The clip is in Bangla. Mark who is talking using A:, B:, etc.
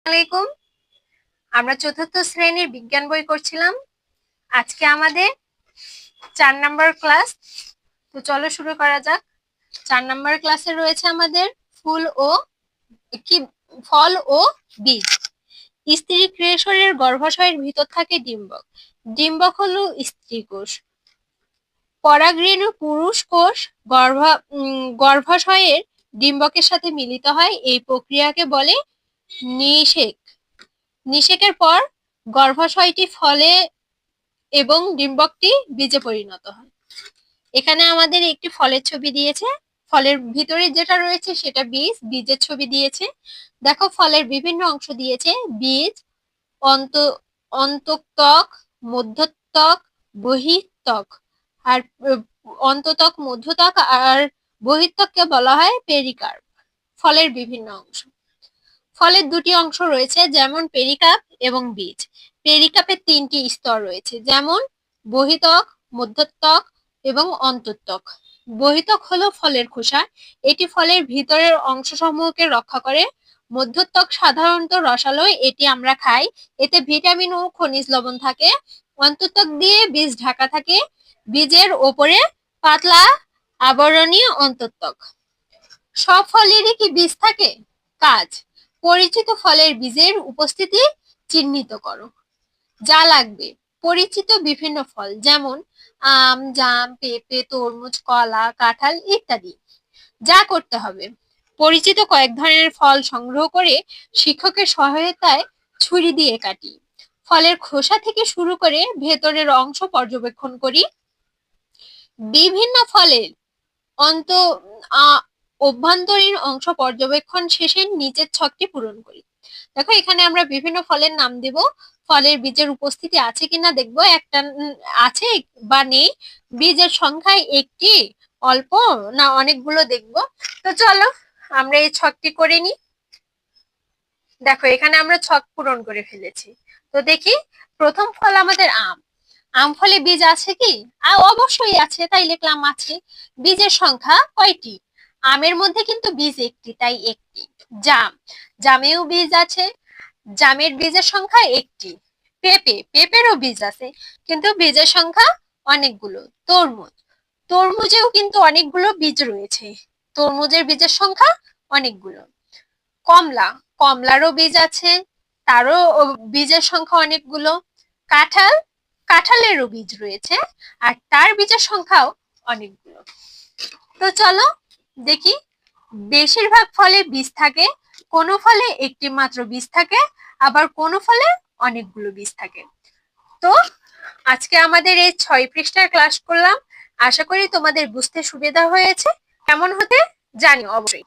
A: আলাইকুম। আমরা চতুর্থ শ্রেণীর বিজ্ঞান বই করছিলাম। আজকে আমাদের 4 নম্বর ক্লাস। তো চলো শুরু করা যাক। 4 নম্বর ক্লাসে রয়েছে আমাদের ফল ও বীজ। স্ত্রী ক্রিয়াশরের গর্ভাশয়ের ভিতর থাকে ডিম্বক। ডিম্বক হলো স্ত্রী কোষ। পরাগরেণু পুরুষ কোষ গর্ভাশয়ের ডিম্বকের সাথে মিলিত হয়। এই প্রক্রিয়াকে বলে নিষেক। নিষেকের পর গর্ভাশয়টি ফলে এবং ডিম্বকটি বীজে পরিণত হয়। এখানে আমাদের একটি ফলের ছবি দিয়েছে। ফলের ভিতরে যেটা রয়েছে সেটা বীজ, বীজের ছবি দিয়েছে। দেখো ফলের বিভিন্ন অংশ দিয়েছে। বীজ, অন্তঃত্বক, মধ্যত্বক, বহিত্বক। আর অন্তত্বক, মধ্যত্বক আর বহিত্বককে বলা হয় পেরিকার্প। ফলের বিভিন্ন অংশ। ফলের দুটি অংশ রয়েছে, যেমন পেরিকাপ এবং বীজ। পেরিকাপের 3টি স্তর রয়েছে, যেমন বহিত্বক, মধ্যত্বক এবং অন্তত্বক। বহিত্বক হলো ফলের খোসা। এটি ফলের ভিতরের অংশসমূহকে রক্ষা করে। মধ্যত্বক সাধারণত রসালো, এটি আমরা খাই। এতে ভিটামিন ও খনিজ লবণ থাকে। অন্তত্বক দিয়ে বীজ ঢাকা থাকে। বীজের ওপরে পাতলা আবরণী অন্তত্বক। সব ফলেরই কি বীজ থাকে? কাজ: পরিচিত ফলের বীজের উপস্থিতি চিহ্নিত করো। যা লাগবে: পরিচিত বিভিন্ন ফল, যেমন আম, জাম, পেঁপে, তরমুজ, কলা, কাঁঠাল ইত্যাদি। যা করতে হবে: পরিচিত কয়েক ধরনের ফল সংগ্রহ করে শিক্ষকের সহায়তায় ছুরি দিয়ে কাটি। ফলের খোসা থেকে শুরু করে ভেতরের অংশ পর্যবেক্ষণ করি। বিভিন্ন ফলের অন্ত অভ্যন্তরীণ অংশ পর্যবেক্ষণ শেষে নিচের ছকটি পূরণ করি। দেখো এখানে আমরা বিভিন্ন ফলের নাম দেব। ফলের বীজের উপস্থিতি আছে কিনা দেখবো, একটা আছে বা নেই, বীজের সংখ্যা একটি, অল্প না অনেকগুলো দেখবো। তো চলো আমরা এই ছকটি করে নিই। দেখো এখানে আমরা ছক পূরণ করে ফেলেছি। তো দেখি, প্রথম ফল আমাদের আম। আম ফলে বীজ আছে কি? অবশ্যই আছে, তাই লিখলাম আছে। বীজের সংখ্যা কয়টি? আমের মধ্যে কিন্তু বীজ একটি, তাই একটি। জাম, জামেও বীজ আছে। জামের বীজের সংখ্যা একটি। পেঁপে, পেঁপেরও বীজ আছে, কিন্তু বীজের সংখ্যা অনেকগুলো। তরমুজ, তরমুজেও কিন্তু অনেকগুলো বীজ রয়েছে। তরমুজের বীজের সংখ্যা অনেকগুলো। কমলা, কমলারও বীজ আছে, তারও বীজের সংখ্যা অনেকগুলো। কাঁঠাল, কাঁঠালেরও বীজ রয়েছে, আর তার বীজের সংখ্যাও অনেকগুলো। তো চলো দেখি, বেশিরভাগ ফলে বীজ থাকে, কোনো ফলে একটি মাত্র বীজ থাকে, আবার কোনো ফলে অনেকগুলো বীজ থাকে। তো আজকে আমাদের এই 6 পৃষ্ঠার ক্লাস করলাম। আশা করি তোমাদের বুঝতে সুবিধা হয়েছে। কেমন হতে জানিও অবশ্যই।